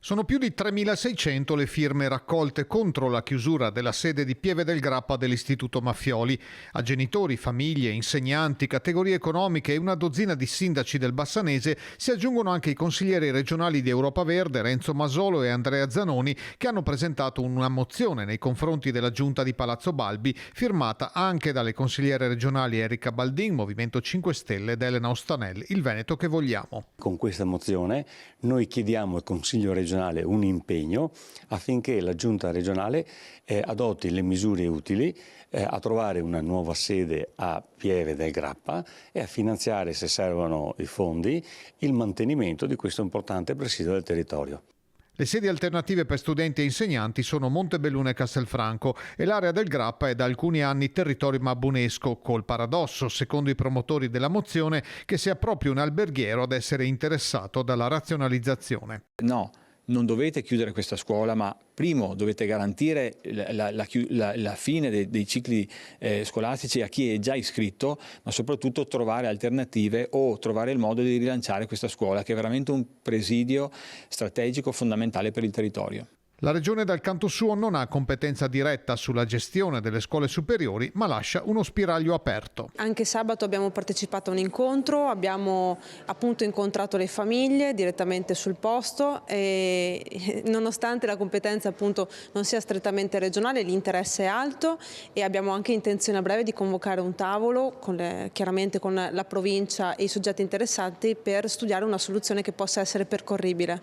Sono più di 3.600 le firme raccolte contro la chiusura della sede di Pieve del Grappa dell'Istituto Maffioli. A genitori, famiglie, insegnanti, categorie economiche e una dozzina di sindaci del Bassanese si aggiungono anche i consiglieri regionali di Europa Verde, Renzo Masolo e Andrea Zanoni, che hanno presentato una mozione nei confronti della giunta di Palazzo Balbi, firmata anche dalle consigliere regionali Erika Baldin, Movimento 5 Stelle, ed Elena Ostanel, Il Veneto che vogliamo. Con questa mozione noi chiediamo al Consiglio regionale un impegno affinché la Giunta regionale adotti le misure utili a trovare una nuova sede a Pieve del Grappa e a finanziare, se servono i fondi, il mantenimento di questo importante presidio del territorio. Le sedi alternative per studenti e insegnanti sono Montebelluna e Castelfranco e l'area del Grappa è da alcuni anni territorio mabunesco, col paradosso, secondo i promotori della mozione, che sia proprio un alberghiero ad essere interessato dalla razionalizzazione. No, non dovete chiudere questa scuola, ma primo dovete garantire la fine dei cicli scolastici a chi è già iscritto, ma soprattutto trovare alternative o trovare il modo di rilanciare questa scuola, che è veramente un presidio strategico fondamentale per il territorio. La Regione dal canto suo non ha competenza diretta sulla gestione delle scuole superiori, ma lascia uno spiraglio aperto. Anche sabato abbiamo partecipato a un incontro, abbiamo appunto incontrato le famiglie direttamente sul posto e nonostante la competenza appunto non sia strettamente regionale, l'interesse è alto e abbiamo anche intenzione a breve di convocare un tavolo chiaramente con la provincia e i soggetti interessati per studiare una soluzione che possa essere percorribile.